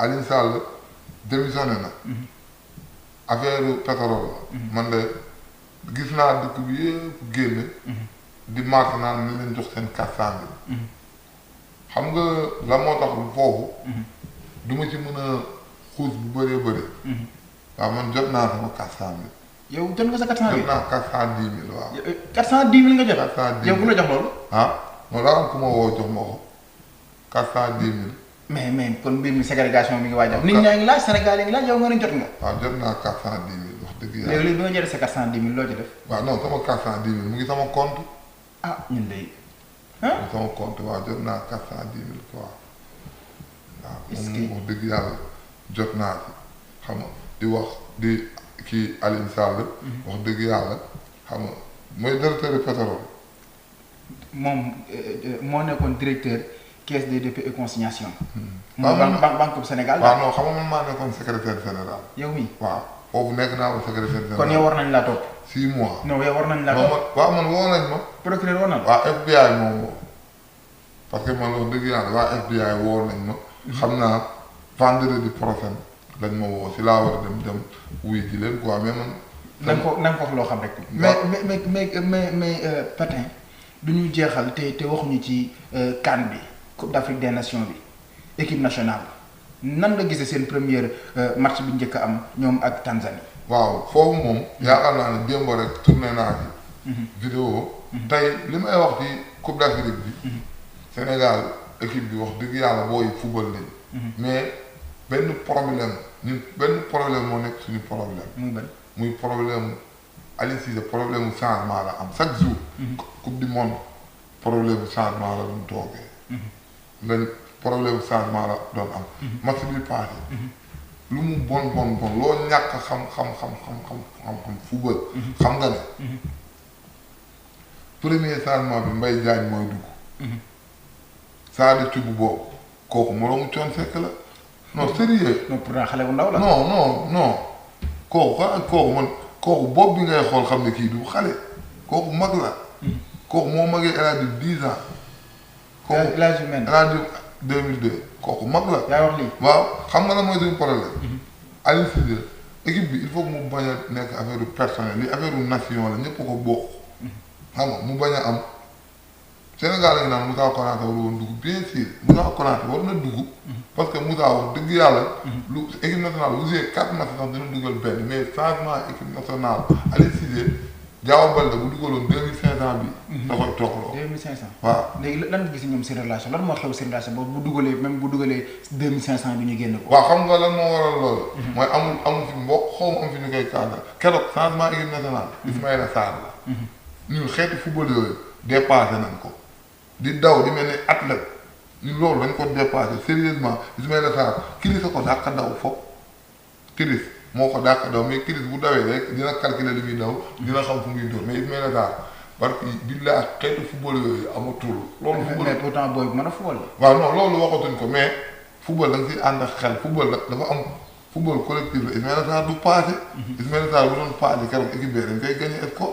Aliou Sall démissionné na. affaire pétrole la. man de gis naa dëkk bi yëpp génn. di marché naan ni leen jox seen 400 000. xam nga la moo tax foofu. du ma ci mën a xuus bu bëree bëri. waaw man jot naa sama 400 000. yow jot nga sa 400 000 jot naa 410 000 waaw. 410 000 nga jot. 410 000 yow ku la jox loolu. ah moom daa am ku ma woo jox ma ko 410 000. mais kon mbir mi ségrégation mi ngi waaj a. nit ñaa ngi laaj Sénégal yi ngi laaj yow nga ne jot nga. waaw jot naa 410 000 wax dëgg yàlla. léegi bi nga jotee sa 410 000 loo ci def. waaw non sama 410 000 mu ngi sama compte. ah ñun de. mu ngi sama compte waaw jot naa 410 000 quoi. waaw moom wax dëgg yàlla jot naa ci xam nga di wax di kii Aliou Sall. wax dëgg yàlla xam nga mooy directeur pétrole. moom moo nekkoon directeur caisse des dépôts et consignation. waaw man banque bu Sénégal. waaw non xam nga man maa nekkoon secrétaire général. yow mii waaw foofu nekk naa ko secrétaire général. kon yow war nañ laa topp. 6 mois. non yow war nañ laa topp. waaw man woo nañ ma. procureur war na la. waa FBI moom woo parce que man wax dëgg yàlla waa FBI woo nañ ma. xam naa vendredi prochain lañ ma woo si laa war a dem wuy ji leen quoi mais man. na nga ko wax loo xam rek. mais Patin du ñu jeexal te waxuñu ci CAN bi Coupe d'Afrique des Nations bi équipe nationale nan nga gisee seen première match bi njëkk a am ñoom ak Tanzanie. waaw foofu moom. yaakaar naa ne démb rek tourné naa ci. vidéo tey li may wax ci Coupe d'Afrique bi. Sénégal équipe bi wax dëgg yàlla booy football lañ. mais benn problème moo nekk suñu problème. muy problème Aliou Cissé problème mu changement la am chaque jour. coupe du monde problème mu changement la doon toogee. nga problème mu changement la doon am. match bi passé. lu mu bon loo ñàkk xam football. xam nga ne. premier changement bi Mbaye Diagne mooy dugg. Sadio Thioub boobu kooku moroomu Thione Seck la non sérieux. non pourtant xale bu ndaw la. non kooku bopp bi ngay xool xam ne kii du xale kooku mag la. kooku moo magee El Hadj 10 ans. kooku El Hadj Mendy 2002 kooku mag la. yaa wax lii waaw xam nga la mooy suñu problème. Aliou Cissé équipe bi il faut que mu bañ a nekk affaire personnel li affaire nation la ñëpp ko bokk. xam nga mu bañ a am Sénégal la ñu naan Moussa Konaté war woon dugg bien sûr Moussa Konaté war na dugg. parce que Moussa wax dëgg yàlla. lu équipe nationale bu joué 4 matchs sax dina dugal benn mais changement équipe nationale Aliou Cissé Diao Baldé bu dugaloon 2500 bi. da koy toogloo 2500. waaw léegi lan nga gis ñoom seen relation lan moo xew seen relation boobu bu dugalee 2500 bi ñu génn ko. waaw xam nga lan moo waral loolu. mooy amul fi mbokk xaw ma am fi ñu koy cadre keroog changement équipe nationale. Ismaïla Sarr la. ñun xeeti football yooyu dépassé nañ ko. di daw di mel ni athlète ñun loolu dañ ko dépassé sérieusement Ismaïla Sarr Chris a ko dàq daw foofu Chris moo ko dàq daw mais Chris bu dawee rek dina calculer li muy daw dina xam fu muy dóor mais Ismaïla Sarr parce que billahi xeetu football yooyu amatul. loolu football mais pourtant booy bu mën a football la. waaw non loolu waxatuñ ko mais football da nga siy ànd ak xel football dafa am football collectif la Ismaïla Sarr du passé. Ismaïla Sarr bu doon passé keroog équipe bi dañ koy gagné ko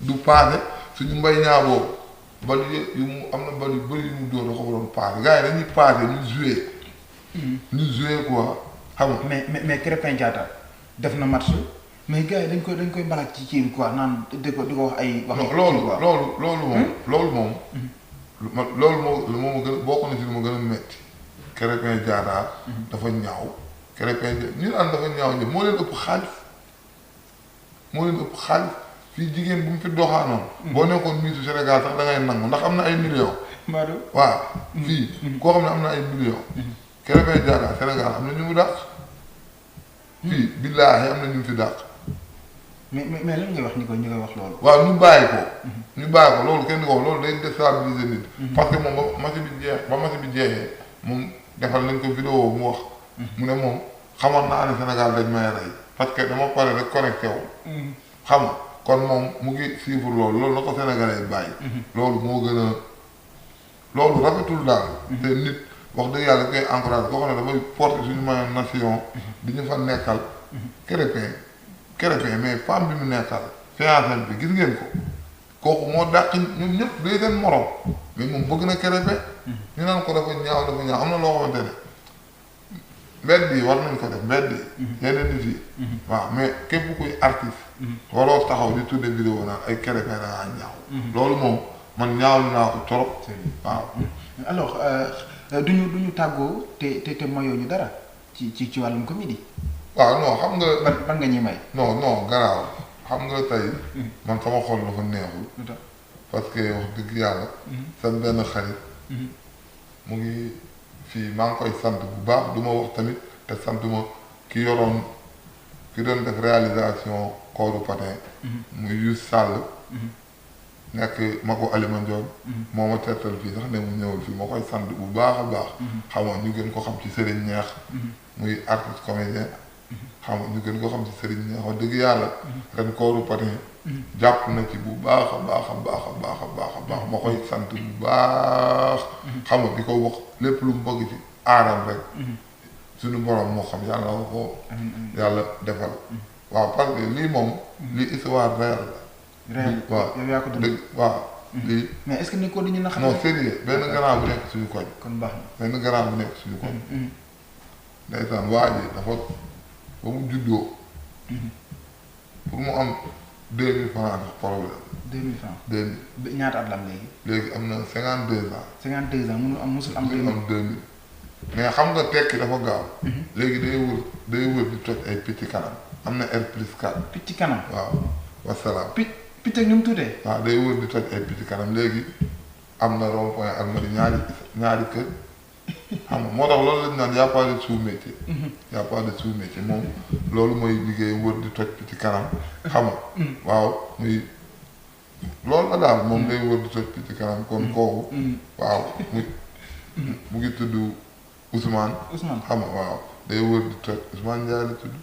du passé suñu mbay ñaaboo. bal yu mu am na bal yu bëri yu mu dóor da ko waroon paase gars yi dañuy paase ñu joué quoi xam nga. mais Krépin Diatta def na match mais gars yi dañ koy balak ci kii quoi naan di ko wax ay. wax loolu moom. loolu moo ma gën a bokk na ci lu ma gën a métti. Krépin Diatta dafa ñaaw. Krépin Diatta ñu naan dafa ñaaw ñëpp moo leen ëpp xaalis. fii jigéen bu mu fi doxaanoon. boo nekkoon miisu Sénégal sax da ngay nangu ndax am na ay millions. Madou waaw fii. koo xam ne am na ay millions. Krépin Diatta Sénégal am na ñu mu dàq. fii billaahi am na ñu mu fi dàq. mais lan ngay wax ñu koy wax loolu. waaw ñu bàyyi ko. loolu kenn du ko wax loolu day déstabiliser nit. parce que moom ba match bi jeexee moom defal nañ ko vidéo mu wax. mu ne moom xamoon naa ne Sénégal dañ may rey parce que dama pare rek connecté wu. xam nga. kon moom mu ngi suivre loolu na ko Sénégalais bàyyi. loolu moo gën a loolu rafetul daal. te nit wax dëgg yàlla koy encouragé koo xam ne dafay porter suñu moyen nation. di ñu fa nekkal. Krépin mais femme bi mu nekkal. fiancé bi gis ngeen ko. kooku moo dàq ñun ñëpp day seen morom. mais moom bëgg na Krépin. ñu naan ko dafa ñaaw am na loo xamante ne mbedd yi war nañ ko def mbedd yi. yeneen nit yi. waaw mais képp kuy artiste. waroo taxaw di tudde vidéo naan ay Krépin da ngaa ñaaw. loolu moom man ñaawlu naa ko trop. waaw. alors duñu tàggoo te mayoo ñu dara ci wàllum comédie. waaw non xam nga. ban nga ñuy may. non garaaw xam nga tey. man sama xol dafa neexul. parce que wax dëgg yàlla. seen benn xarit. mu ngi fii maa ngi koy sant bu baax du ma wax tamit te sant ma ki doon def réalisation Kooru Patin. muy Youssou Sall. nekk ma ko Alima Ndiol. moo ma teetal fii sax ne mu ñëwul fii ma koy sant bu baax a baax. xam nga ñu gën ko xam ci Serigne Neex. muy artiste comédien. xam nga ñu gën ko xam ci Serigne Neex wax dëgg yàlla. ren Kooru Patin. jàpp na ci bu baax a baax a baax a baax a baax a baax ma koy sant bu baax. xam nga di ko wax lépp lu mu bëgg ci aaram rek. suñu borom moo xam yàlla na ko yàlla defal. waaw parce que lii moom. lii histoire réelle la. réel waaw yow yaa ko dund. waaw lii. mais est-ce que ni ko dañu na xam. non sérieux benn grand bu nekk suñu koñ. kon baax na benn grand bu nekk suñu koñ. ndeysaan waa ji dafa ba mu juddoo. pour mu am 2000 francs ndax problème. 2000 francs. 2000. ñaata at la am léegi. léegi am na 52 ans. 52 ans musul am. mënul am 2000. mais xam nga tekki dafa gaaw. léegi day wër di toj ay picc kanam. am na R plus 4. picc kanam. waaw wasalaam. picc ak ñu mu tuddee. waaw day wër di toj ay picc kanam léegi am na rond point Almadies ñaari kër. xam nga moo tax loolu lañ naan y a pas de sous-métier. y a pas de sous-métier moom loolu mooy liggéey wër di toj picc kanam. xam nga. waaw muy loolu la daal moom day wër di toj picc kanam kon kooku. waaw mu ngi tudd Ousmane. xam nga waaw day wër di toj Ousmane Ndiaye la tudd.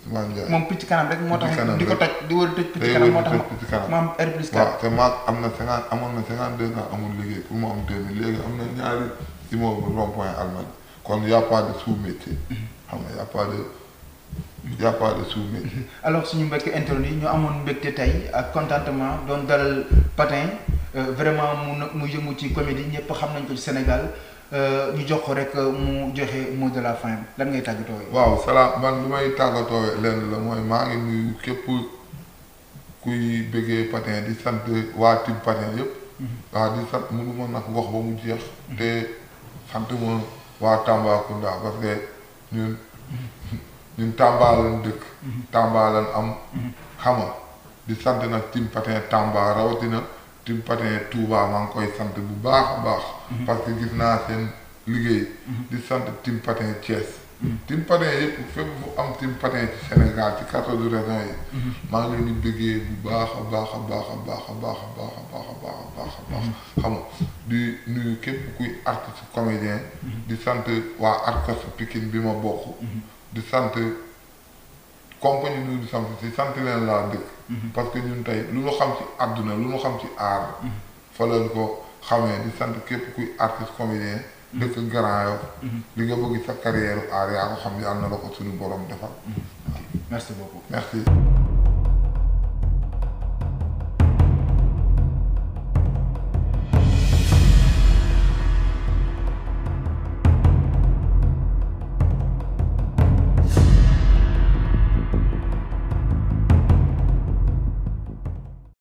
Ousmane Ndiaye moom picc kanam rek moo tax di ko toj di wër di toj picc kanam moo tax mu am R plus 4. waaw te maag amoon na 52 ans amul liggéey pour mu am 2000 léegi am na ñaari immeuble rond point Almadies kon y a pas de sous-métier. xam nga y a pas de sous-métier. alors suñu mbokki internet yi ñu amoon mbégte tey ak contentement doon dalal Patin vraiment mu yëngu ci comédie ñëpp xam nañ ko ci Sénégal ñu jox ko rek mu joxe mot de la fin lan ngay tàggatoo. waaw salaam man lu may tàggatoo lenn la mooy maa ngi nuyu képp kuy bëggee Patin di sant waa team Patin yëpp. waaw di sant mënu ma nag wax ba mu jeex. te sant ma waa Tambacounda parce que ñun Tamba lañ dëkk. Tamba lañ am. xam nga di sant nag team Patin Tamba rawatina team Patin Touba maa ngi koy sant bu baax a baax. parce que gis naa seen liggéey. di sant team Patin Thiès. team Patin yëpp fépp fu am team Patin ci Sénégal ci 14 régions yi. maa ngi leen di bëggee bu baax a baax a baax a baax a baax a baax a baax a baax a baax a baax. xam nga di nuyu képp kuy artiste comédien. di sant waa Arcos Pikine bi ma bokk. di sant compagnie nu di sant si sant leen laa dëkk. parce que ñun tey lu ñu xam ci àdduna lu ñu xam ci aar. fa leen ko xamee di sant képp kuy artiste comédien. dëkk Grand Yoff. li nga bëgg sa carrière aar yaa ko xam yàlla na la ko suñu borom defal. merci beaucoup merci.